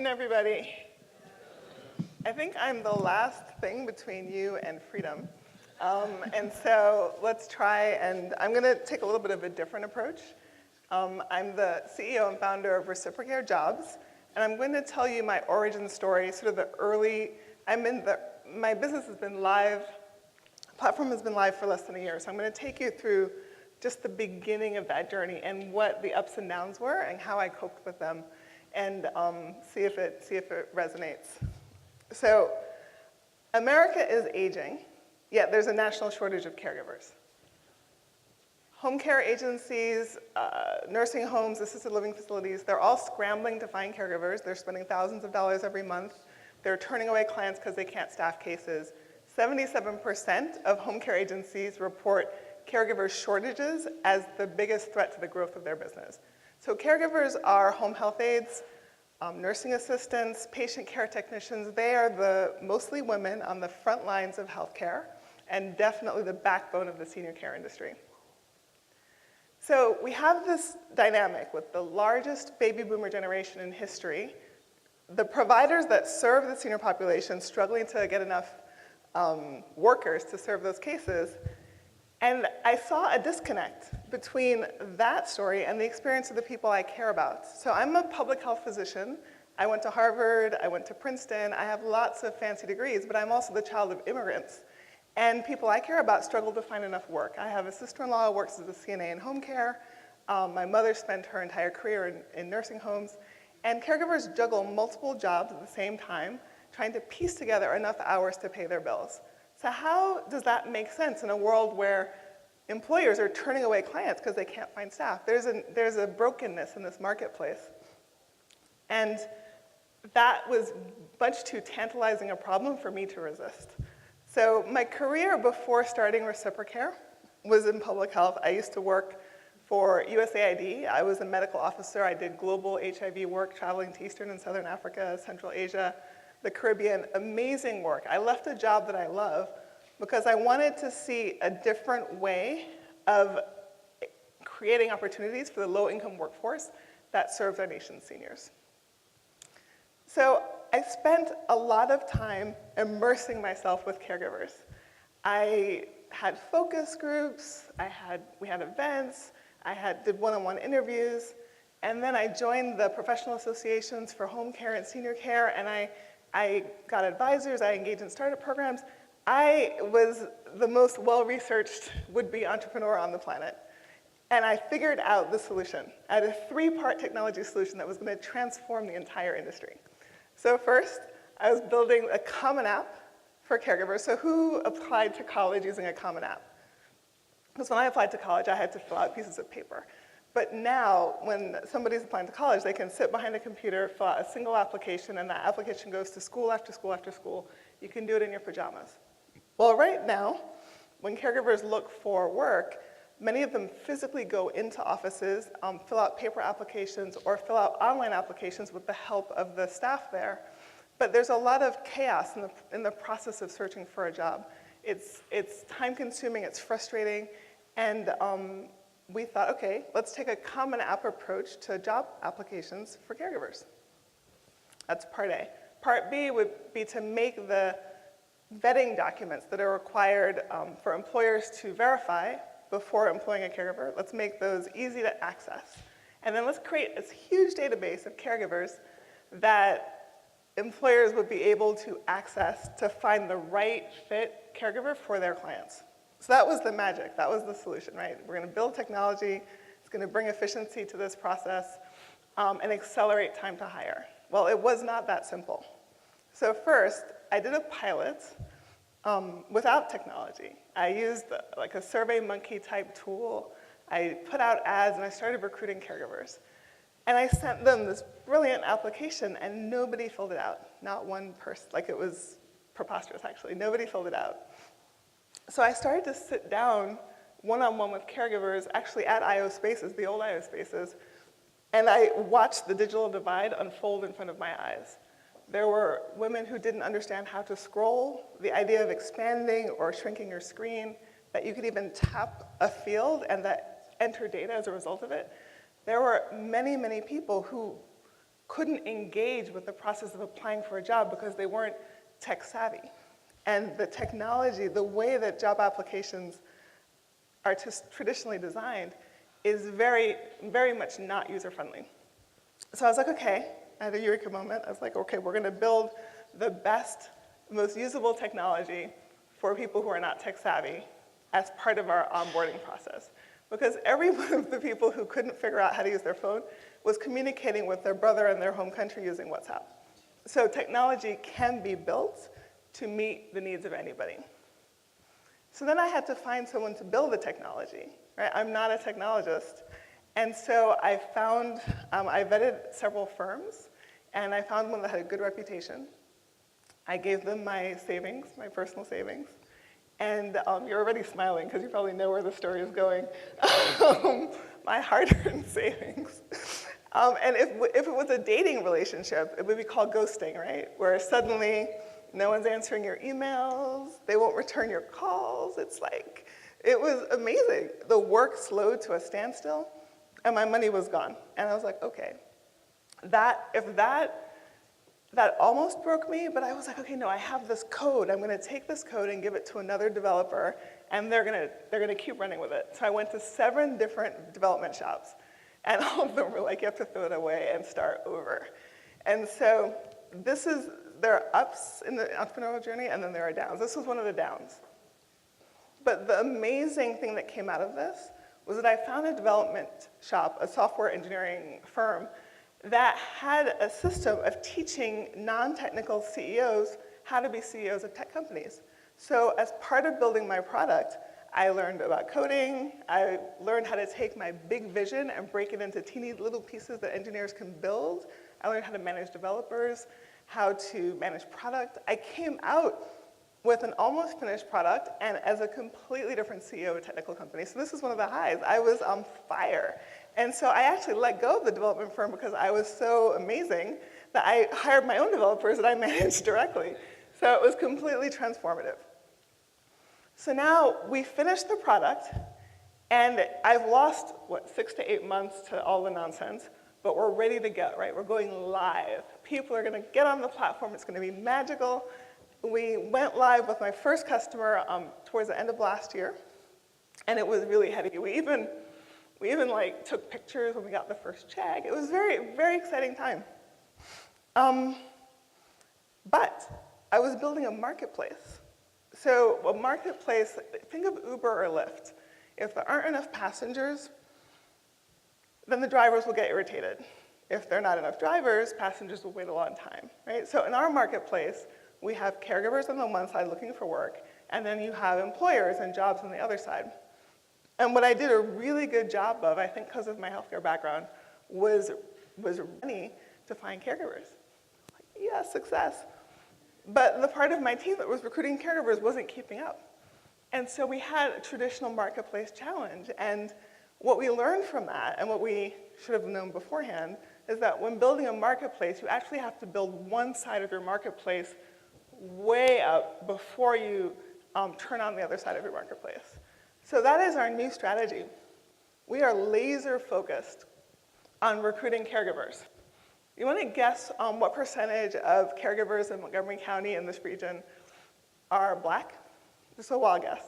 everybody. I think I'm the last thing between you and freedom. And so let's try, and I'm going to take a little bit of a different approach. I'm the CEO and founder of Reciprocare Jobs, and I'm going to tell you my origin story, sort of the early, my business has been live, platform has been live for less than a year, so I'm going to take you through just the beginning of that journey and what the ups and downs were and how I coped with them, and see if it resonates. So America is aging, yet there's a national shortage of caregivers. Home care agencies, nursing homes, assisted living facilities, they're all scrambling to find caregivers. They're spending thousands of dollars every month. They're turning away clients because they can't staff cases. 77% of home care agencies report caregiver shortages as the biggest threat to the growth of their business. So caregivers are home health aides, nursing assistants, patient care technicians. They are mostly women on the front lines of healthcare and definitely the backbone of the senior care industry. So we have this dynamic with the largest baby boomer generation in history, the providers that serve the senior population struggling to get enough workers to serve those cases. And I saw a disconnect between that story and the experience of the people I care about. So I'm a public health physician. I went to Harvard, I went to Princeton. I have lots of fancy degrees, but I'm also the child of immigrants. And people I care about struggle to find enough work. I have a sister-in-law who works as a CNA in home care. My mother spent her entire career in nursing homes. And caregivers juggle multiple jobs at the same time, trying to piece together enough hours to pay their bills. So how does that make sense in a world where employers are turning away clients because they can't find staff? There's a brokenness in this marketplace. And that was much too tantalizing a problem for me to resist. So my career before starting Reciprocare was in public health. I used to work for USAID. I was a medical officer. I did global HIV work, traveling to Eastern and Southern Africa, Central Asia, the Caribbean. Amazing work. I left a job that I love because I wanted to see a different way of creating opportunities for the low-income workforce that serves our nation's seniors. So I spent a lot of time immersing myself with caregivers. I had focus groups, we had events, did one-on-one interviews, and then I joined the professional associations for home care and senior care, and I got advisors, I engaged in startup programs. I was the most well-researched would-be entrepreneur on the planet. And I figured out the solution. I had a three-part technology solution that was going to transform the entire industry. So first, I was building a common app for caregivers. So who applied to college using a common app? Because when I applied to college, I had to fill out pieces of paper. But now, when somebody's applying to college, they can sit behind a computer, fill out a single application, and that application goes to school after school after school. You can do it in your pajamas. Well, right now, when caregivers look for work, many of them physically go into offices, fill out paper applications, or fill out online applications with the help of the staff there. But there's a lot of chaos in the process of searching for a job. It's time-consuming, it's frustrating, and we thought, okay, let's take a common app approach to job applications for caregivers. That's part A. Part B would be to make the vetting documents that are required for employers to verify before employing a caregiver. Let's make those easy to access. And then let's create this huge database of caregivers that employers would be able to access to find the right fit caregiver for their clients. So that was the magic, that was the solution, right? We're gonna build technology, it's gonna bring efficiency to this process and accelerate time to hire. Well, it was not that simple. So first, I did a pilot without technology. I used like a SurveyMonkey type tool. I put out ads and I started recruiting caregivers. And I sent them this brilliant application and nobody filled it out. Not one person, like it was preposterous actually. Nobody filled it out. So I started to sit down one-on-one with caregivers actually at IO Spaces, the old IO Spaces, and I watched the digital divide unfold in front of my eyes. There were women who didn't understand how to scroll, the idea of expanding or shrinking your screen, that you could even tap a field and that enter data as a result of it. There were many, many people who couldn't engage with the process of applying for a job because they weren't tech savvy. And the technology, the way that job applications are traditionally designed is very, very much not user-friendly. So I was like, okay, I had a eureka moment. I was like, okay, we're gonna build the best, most usable technology for people who are not tech savvy as part of our onboarding process. Because every one of the people who couldn't figure out how to use their phone was communicating with their brother in their home country using WhatsApp. So technology can be built to meet the needs of anybody. So then I had to find someone to build the technology, right? I'm not a technologist. And so I found, I vetted several firms, and I found one that had a good reputation. I gave them my savings, my personal savings. And you're already smiling because you probably know where the story is going. My hard-earned savings. And if it was a dating relationship, it would be called ghosting, right? Where suddenly no one's answering your emails, they won't return your calls. It's like, it was amazing. The work slowed to a standstill, and my money was gone. And I was like, okay, that almost broke me, but I was like, okay, no, I have this code. I'm gonna take this code and give it to another developer, and they're gonna keep running with it. So I went to 7 different development shops, and all of them were like, you have to throw it away and start over. And so there are ups in the entrepreneurial journey, and then there are downs. This was one of the downs. But the amazing thing that came out of this was that I found a development shop, a software engineering firm, that had a system of teaching non-technical CEOs how to be CEOs of tech companies. So as part of building my product, I learned about coding, I learned how to take my big vision and break it into teeny little pieces that engineers can build. I learned how to manage developers, how to manage product. I came out with an almost finished product and as a completely different CEO of a technical company. So this is one of the highs. I was on fire. And so I actually let go of the development firm because I was so amazing that I hired my own developers that I managed directly. So it was completely transformative. So now we finished the product, and I've lost, 6 to 8 months to all the nonsense, but we're ready to go, right? We're going live. People are gonna get on the platform, it's gonna be magical. We went live with my first customer towards the end of last year, and it was really heady. We even like took pictures when we got the first check. It was very, very exciting time. But I was building a marketplace. So a marketplace, think of Uber or Lyft. If there aren't enough passengers, then the drivers will get irritated. If there are not enough drivers, passengers will wait a long time, right? So in our marketplace, we have caregivers on the one side looking for work, and then you have employers and jobs on the other side. And what I did a really good job of, I think because of my healthcare background, was money to find caregivers. Like, yeah, success. But the part of my team that was recruiting caregivers wasn't keeping up. And so we had a traditional marketplace challenge. And what we learned from that, and what we should have known beforehand, is that when building a marketplace, you actually have to build one side of your marketplace way up before you turn on the other side of your marketplace. So that is our new strategy. We are laser focused on recruiting caregivers. You want to guess what percentage of caregivers in Montgomery County in this region are Black? Just a wild guess.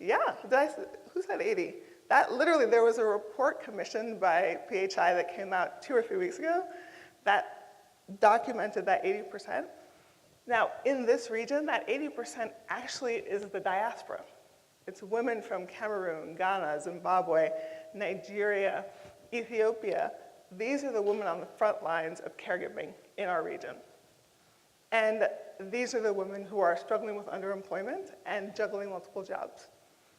Yeah, who said 80? That literally, there was a report commissioned by PHI that came out 2 or 3 weeks ago that documented that 80%. Now, in this region, that 80% actually is the diaspora. It's women from Cameroon, Ghana, Zimbabwe, Nigeria, Ethiopia. These are the women on the front lines of caregiving in our region. And these are the women who are struggling with underemployment and juggling multiple jobs.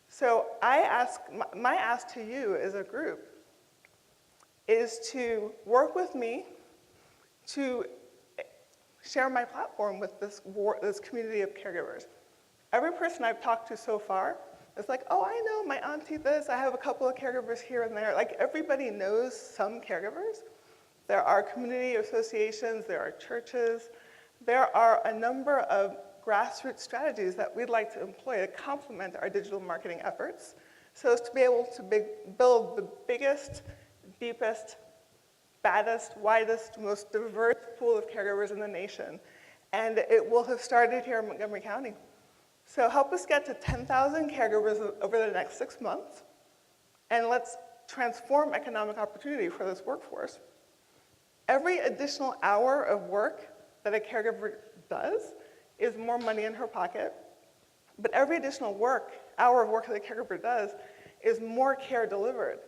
So my ask to you as a group is to work with me to share my platform with this community of caregivers. Every person I've talked to so far is like, oh, I know my auntie this, I have a couple of caregivers here and there. Like, everybody knows some caregivers. There are community associations, there are churches, there are a number of grassroots strategies that we'd like to employ to complement our digital marketing efforts so as to be able to build the biggest, deepest, baddest, widest, most diverse pool of caregivers in the nation. And it will have started here in Montgomery County. So help us get to 10,000 caregivers over the next 6 months, and let's transform economic opportunity for this workforce. Every additional hour of work that a caregiver does is more money in her pocket, but every additional hour of work that a caregiver does is more care delivered.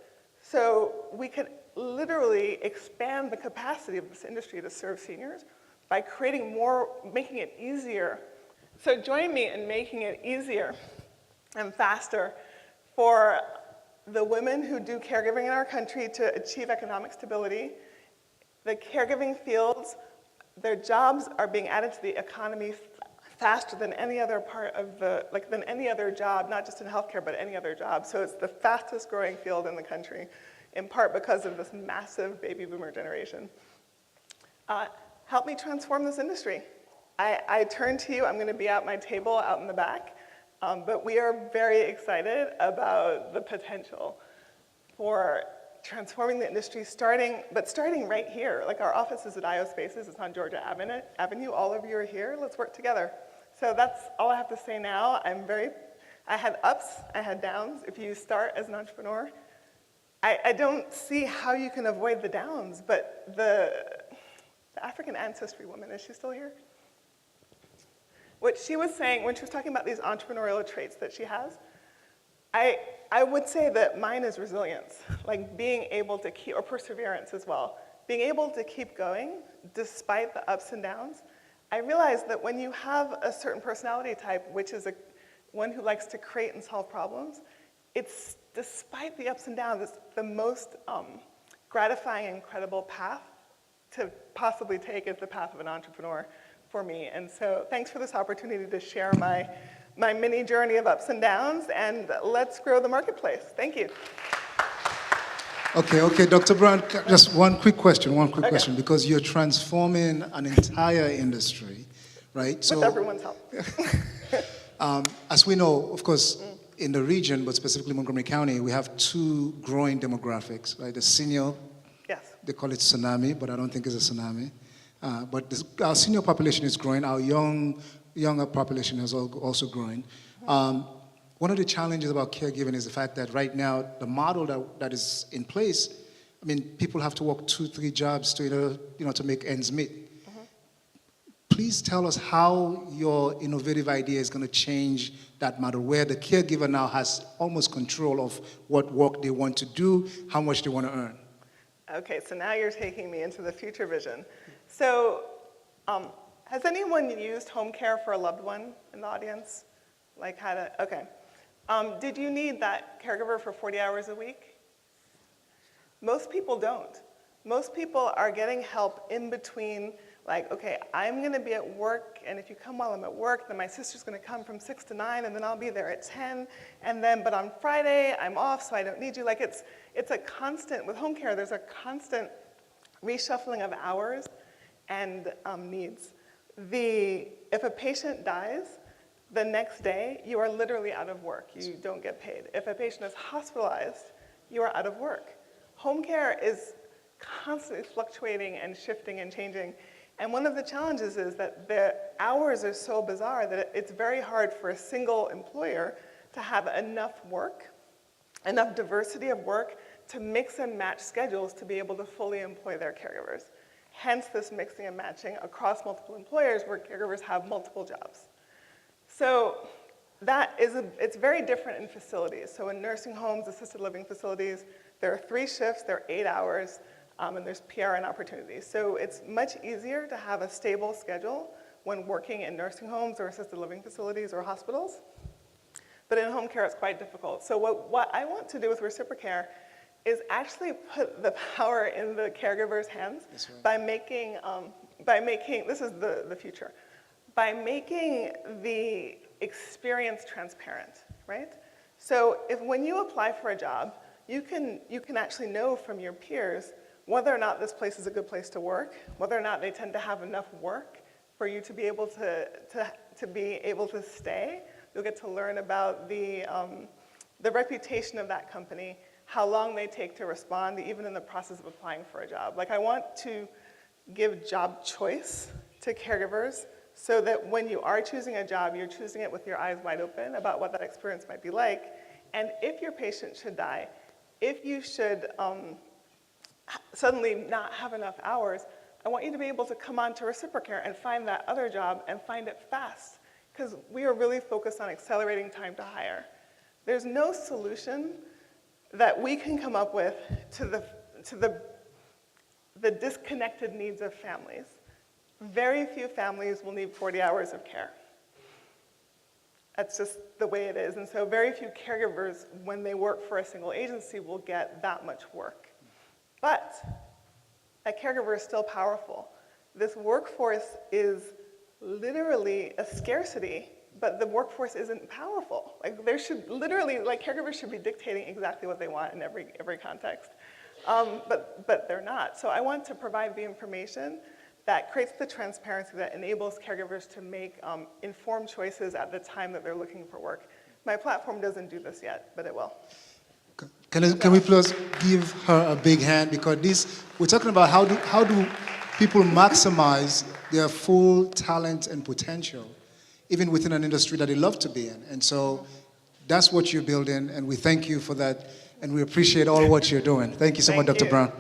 So we could literally expand the capacity of this industry to serve seniors by creating more, making it easier. So join me in making it easier and faster for the women who do caregiving in our country to achieve economic stability. The caregiving fields, their jobs are being added to the economy faster than any other part of than any other job, not just in healthcare, but any other job. So it's the fastest growing field in the country, in part because of this massive baby boomer generation. Help me transform this industry. I turn to you. I'm going to be at my table out in the back, but we are very excited about the potential for transforming the industry, starting right here. Like, our office is at IO Spaces. It's on Georgia Avenue. All of you are here. Let's work together. So that's all I have to say now. I had ups, I had downs. If you start as an entrepreneur, I don't see how you can avoid the downs, but the African ancestry woman, is she still here? What she was saying when she was talking about these entrepreneurial traits that she has, I would say that mine is resilience, like being able to keep, or perseverance as well, being able to keep going despite the ups and downs. I realized that when you have a certain personality type, which is one who likes to create and solve problems, it's, despite the ups and downs, it's the most gratifying and incredible path to possibly take is the path of an entrepreneur for me. And so thanks for this opportunity to share my mini journey of ups and downs, and let's grow the marketplace. Thank you. Okay, Dr. Brown, just one quick question, because you're transforming an entire industry, right? With everyone's help. As we know, of course, in the region, but specifically Montgomery County, we have two growing demographics, right? The senior, yes, they call it tsunami, but I don't think it's a tsunami. But our senior population is growing. Our younger population is also growing. One of the challenges about caregiving is the fact that right now, the model that is in place, I mean, people have to work 2-3 jobs to make ends meet. Please tell us how your innovative idea is going to change that model, where the caregiver now has almost control of what work they want to do, how much they want to earn. Okay, so now you're taking me into the future vision. So, has anyone used home care for a loved one in the audience? Like, okay. Did you need that caregiver for 40 hours a week? Most people don't. Most people are getting help in between, like, okay, I'm gonna be at work, and if you come while I'm at work, then my sister's gonna come from 6 to 9, and then I'll be there at 10, and then, but on Friday, I'm off, so I don't need you. Like, it's a constant, with home care, there's a constant reshuffling of hours and needs. If a patient dies, the next day, you are literally out of work. You don't get paid. If a patient is hospitalized, you are out of work. Home care is constantly fluctuating and shifting and changing. And one of the challenges is that the hours are so bizarre that it's very hard for a single employer to have enough work, enough diversity of work to mix and match schedules to be able to fully employ their caregivers. Hence this mixing and matching across multiple employers where caregivers have multiple jobs. So it's very different in facilities. So in nursing homes, assisted living facilities, there are 3 shifts, there are 8 hours, and there's PRN opportunities. So it's much easier to have a stable schedule when working in nursing homes or assisted living facilities or hospitals. But in home care, it's quite difficult. So what I want to do with Reciprocare is actually put the power in the caregiver's hands by making, this is the future, by making the experience transparent, right? So when you apply for a job, you can actually know from your peers whether or not this place is a good place to work, whether or not they tend to have enough work for you to be able to stay. You'll get to learn about the reputation of that company, how long they take to respond, even in the process of applying for a job. Like, I want to give job choice to caregivers so that when you are choosing a job, you're choosing it with your eyes wide open about what that experience might be like. And if your patient should die, if you should suddenly not have enough hours, I want you to be able to come on to Reciprocare and find that other job and find it fast, because we are really focused on accelerating time to hire. There's no solution that we can come up with to the disconnected needs of families. Very few families will need 40 hours of care. That's just the way it is. And so very few caregivers, when they work for a single agency, will get that much work. But a caregiver is still powerful. This workforce is literally a scarcity, but the workforce isn't powerful. Like, there should literally, like, caregivers should be dictating exactly what they want in every context. But they're not. So I want to provide the information that creates the transparency that enables caregivers to make informed choices at the time that they're looking for work. My platform doesn't do this yet, but it will. Can we please give her a big hand, because we're talking about how do people maximize their full talent and potential, even within an industry that they love to be in. And so that's what you're building, and we thank you for that, and we appreciate all what you're doing. Thank you so much, Dr. Brown.